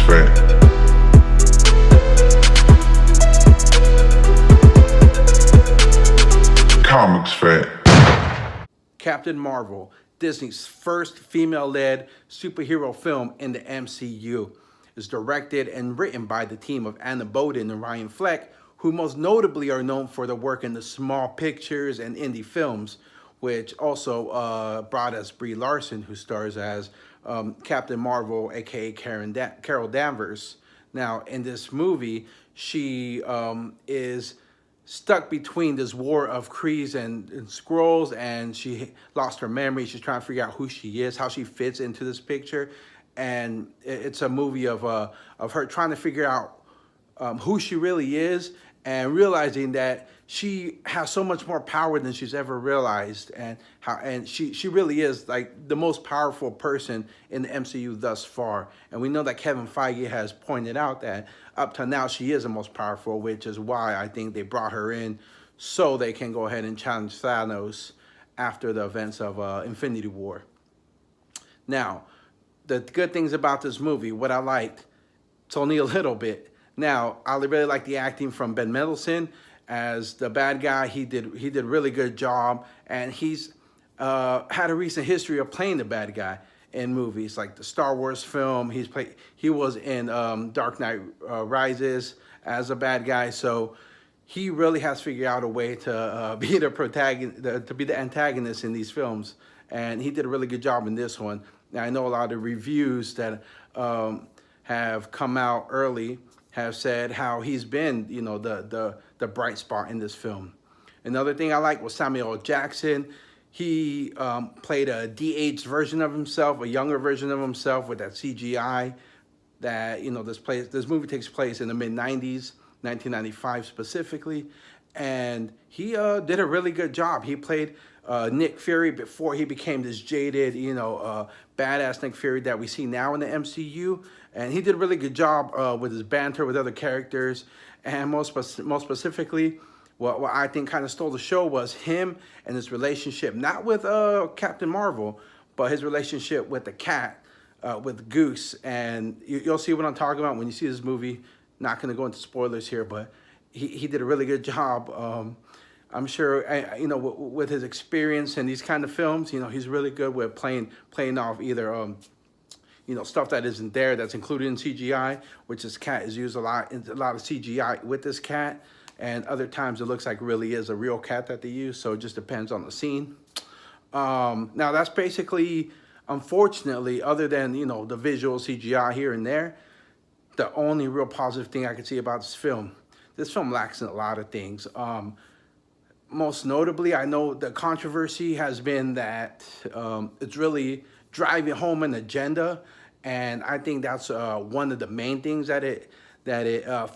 Vet. Comix Vet. Captain Marvel, Disney's first female-led superhero film in the MCU, is directed and written by the team of Anna Boden and Ryan Fleck, who most notably are known for their work in the small pictures and indie films, which also brought us Brie Larson, who stars as Captain Marvel, aka Carol Danvers. Now, in this movie, she is stuck between this war of Krees and Skrulls, and she lost her memory. She's trying to figure out who she is, how she fits into this picture, and it's a movie of her trying to figure out who she really is, and realizing that she has so much more power than she's ever realized, and she really is like the most powerful person in the MCU thus far. And we know that Kevin Feige has pointed out that up to now she is the most powerful, which is why I think they brought her in so they can go ahead and challenge Thanos after the events of Infinity War. Now, the good things about this movie, what I liked, it's only a little bit. Now, I really like the acting from Ben Mendelsohn as the bad guy. He did a really good job, and he's had a recent history of playing the bad guy in movies like the Star Wars film. He was in Dark Knight Rises as a bad guy, so he really has figured out a way to be the protagonist, to be the antagonist in these films, and he did a really good job in this one. Now, I know a lot of reviews that have come out early have said how he's been, you know, the bright spot in this film. Another thing I like was Samuel L. Jackson. He played a de-aged version of himself, a younger version of himself with that CGI. That, you know, this movie takes place in the mid-90s, 1995 specifically, and he did a really good job. He played Nick Fury before he became this jaded, you know, badass Nick Fury that we see now in the MCU. And he did a really good job with his banter with other characters. And most specifically, what I think kind of stole the show was him and his relationship, not with Captain Marvel, but his relationship with the cat, with Goose. And you'll see what I'm talking about when you see this movie. Not going to go into spoilers here, but he did a really good job. I'm sure, you know, with his experience in these kind of films, you know, he's really good with playing off either, you know, stuff that isn't there that's included in CGI, which this cat is used a lot of CGI with this cat, and other times it looks like really is a real cat that they use, so it just depends on the scene. Now, that's basically, unfortunately, other than, you know, the visual CGI here and there, the only real positive thing I can see about this film. This film lacks in a lot of things. Most notably, I know the controversy has been that it's really driving home an agenda, and I think that's one of the main things that it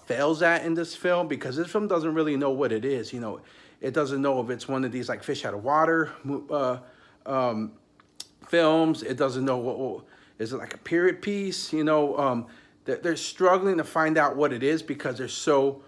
fails at in this film, because this film doesn't really know what it is. You know, it doesn't know if it's one of these like fish out of water films. It doesn't know what is it, like a period piece. You know, they're struggling to find out what it is because they're so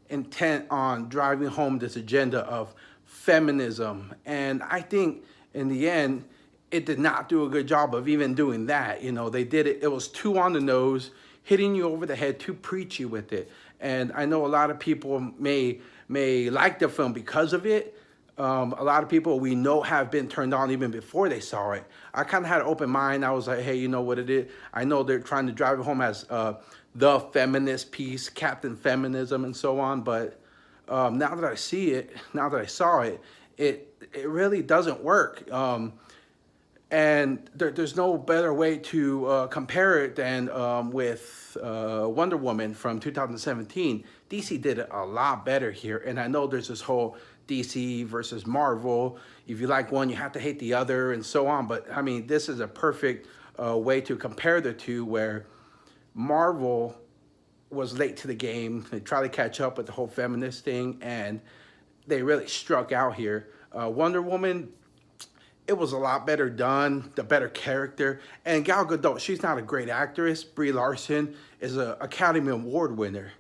intent on driving home this agenda of feminism. And I think in the end, it did not do a good job of even doing that. You know, they did it. It was too on the nose, hitting you over the head, too preachy with it. And I know a lot of people may like the film because of it. A lot of people we know have been turned on even before they saw it. I kind of had an open mind. I was like, hey, you know what it is? I know they're trying to drive it home as the feminist piece, Captain Feminism, and so on. But now that I see it, now that I saw it, it really doesn't work. And there's no better way to compare it than with Wonder Woman from 2017. DC did it a lot better here. And I know there's this whole DC versus Marvel. If you like one, you have to hate the other, and so on. But, I mean, this is a perfect way to compare the two, where Marvel was late to the game. They tried to catch up with the whole feminist thing, and they really struck out here. Wonder Woman, it was a lot better done, the better character. And Gal Gadot, she's not a great actress. Brie Larson is an Academy Award winner.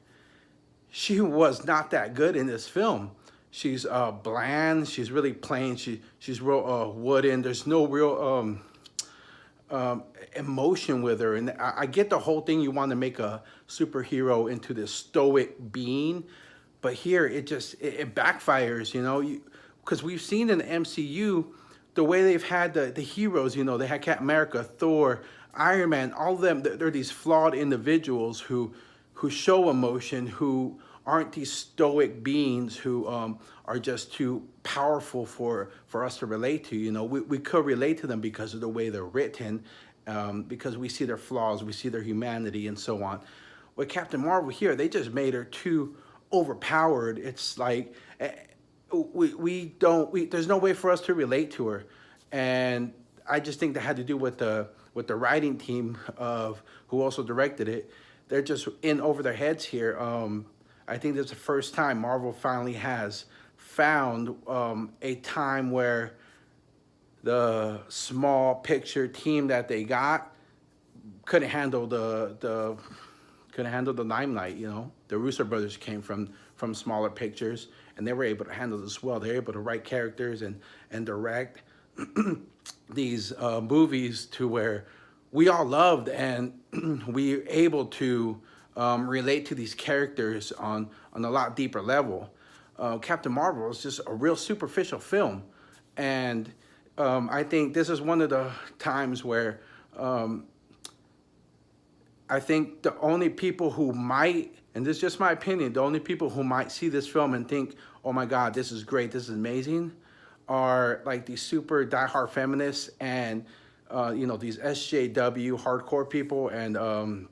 She was not that good in this film. She's bland. She's really plain. She's real wooden. There's no real emotion with her. And I get the whole thing. You want to make a superhero into this stoic being, but here it backfires, you know, because we've seen in the MCU the way they've had the heroes. You know, they had Captain America, Thor, Iron Man, all of them. They're these flawed individuals who show emotion, who aren't these stoic beings who are just too powerful for us to relate to. You know, we could relate to them because of the way they're written, because we see their flaws, we see their humanity, and so on. With Captain Marvel here, they just made her too overpowered. It's like there's no way for us to relate to her, and I just think that had to do with the writing team of who also directed it. They're just in over their heads here. I think this is the first time Marvel finally has found a time where the small picture team that they got couldn't handle the limelight. You know, the Russo brothers came from smaller pictures, and they were able to handle this well. They're able to write characters and direct these movies to where we all loved, and we were able to relate to these characters on a lot deeper level. Captain Marvel is just a real superficial film, and I think this is one of the times where I think the only people who might, and this is just my opinion, the only people who might see this film and think, oh my God, this is great, this is amazing, are like these super diehard feminists and you know, these SJW hardcore people, and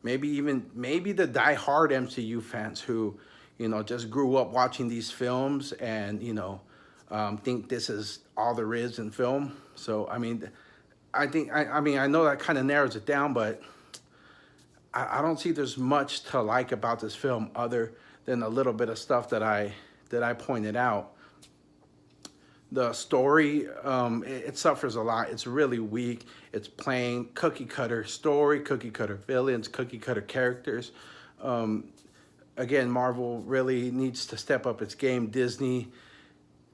maybe the diehard MCU fans who, you know, just grew up watching these films and, you know, think this is all there is in film. So I mean, I know that kind of narrows it down, but I don't see there's much to like about this film other than a little bit of stuff that I pointed out. The story, it suffers a lot. It's really weak. It's plain cookie cutter story, cookie cutter villains, cookie cutter characters. Again, Marvel really needs to step up its game. Disney,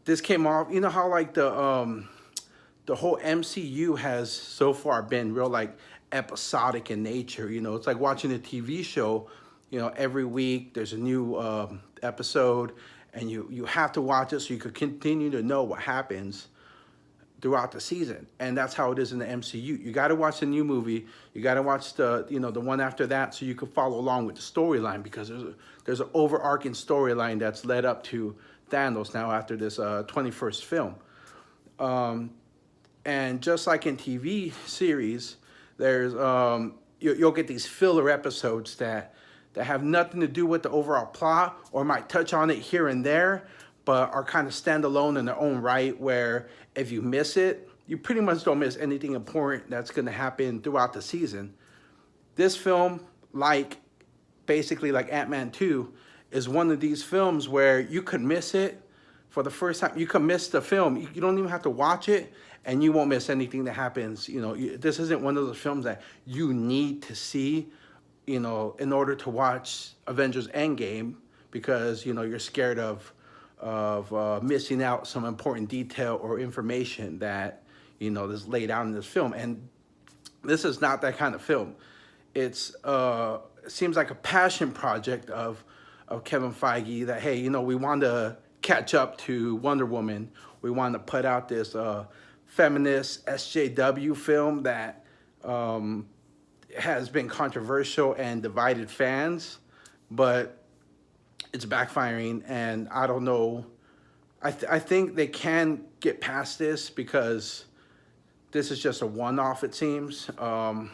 this came off, you know how like the whole MCU has so far been real like episodic in nature. You know, it's like watching a TV show. You know, every week there's a new episode, and you have to watch it so you could continue to know what happens throughout the season. And that's how it is in the MCU. You got to watch the new movie. You got to watch the one after that so you can follow along with the storyline, because there's an overarching storyline that's led up to Thanos now after this 21st film. And just like in TV series, there's you'll get these filler episodes that have nothing to do with the overall plot, or might touch on it here and there, but are kind of standalone in their own right, where if you miss it, you pretty much don't miss anything important that's going to happen throughout the season. This film, basically like Ant-Man 2, is one of these films where you could miss it for the first time. You could miss the film. You don't even have to watch it, and you won't miss anything that happens. You know, this isn't one of those films that you need to see, you know, in order to watch Avengers Endgame, because, you know, you're scared of missing out some important detail or information that, you know, is laid out in this film. And this is not that kind of film. It seems like a passion project of Kevin Feige, that, hey, you know, we want to catch up to Wonder Woman. We want to put out this feminist SJW film that has been controversial and divided fans, but it's backfiring, and I don't know. I think they can get past this, because this is just a one-off, it seems. I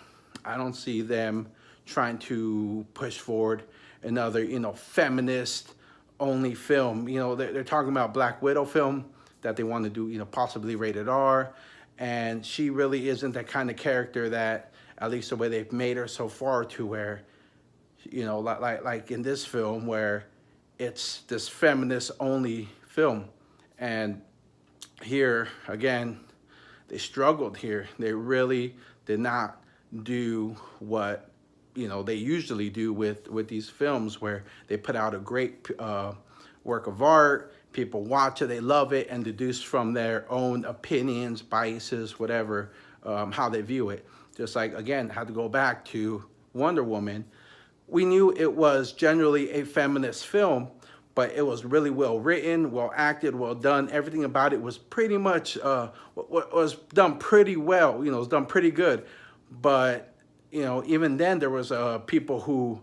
don't see them trying to push forward another, you know, feminist-only film. You know, they're talking about Black Widow film that they want to do, you know, possibly rated R, and she really isn't that kind of character that, at least the way they've made her so far, to where, you know, like in this film, where it's this feminist-only film. And here, again, they struggled here. They really did not do what, you know, they usually do with these films, where they put out a great work of art, people watch it, they love it, and deduce from their own opinions, biases, whatever, how they view it. Just like, again, had to go back to Wonder Woman. We knew it was generally a feminist film, but it was really well written, well acted, well done. Everything about it was pretty much was done pretty well. You know, it was done pretty good. But you know, even then there was people who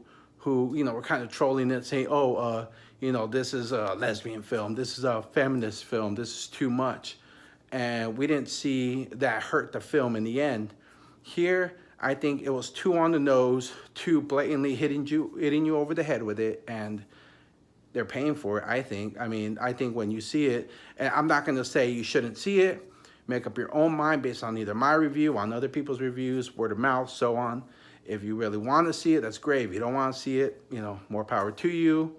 you know were kind of trolling it, saying, "Oh, you know, this is a lesbian film. This is a feminist film. This is too much." And we didn't see that hurt the film in the end. Here, I think it was too on the nose, too blatantly hitting you over the head with it, and they're paying for it, I think. I mean, I think when you see it, and I'm not going to say you shouldn't see it, make up your own mind based on either my review, on other people's reviews, word of mouth, so on. If you really want to see it, that's great. If you don't want to see it, you know, more power to you.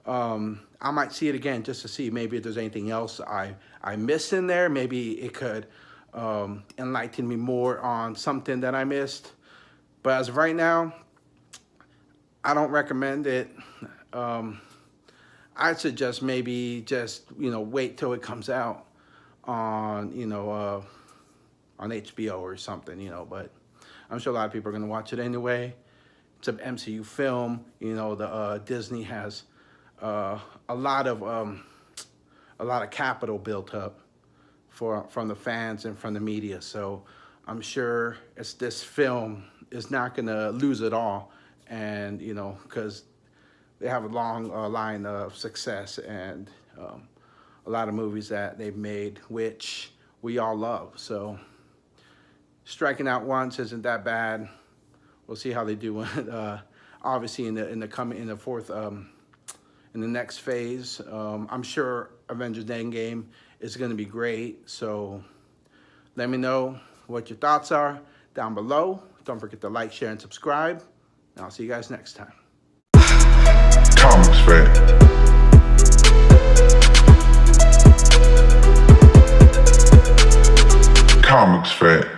I might see it again just to see maybe if there's anything else I missed in there. Maybe it could enlighten me more on something that I missed. But as of right now, I don't recommend it. I'd suggest maybe just, you know, wait till it comes out on, you know, on HBO or something, you know. But I'm sure a lot of people are going to watch it anyway. It's an MCU film. You know, the Disney has a lot of capital built up from the fans and from the media. So I'm sure this film is not going to lose it all. And, you know, because they have a long line of success and a lot of movies that they've made, which we all love. So striking out once isn't that bad. We'll see how they do. Obviously, in the next phase, I'm sure Avengers Endgame is going to be great. So let me know what your thoughts are down below. Don't forget to like, share, and subscribe. And I'll see you guys next time. Comix, right? Comix, right?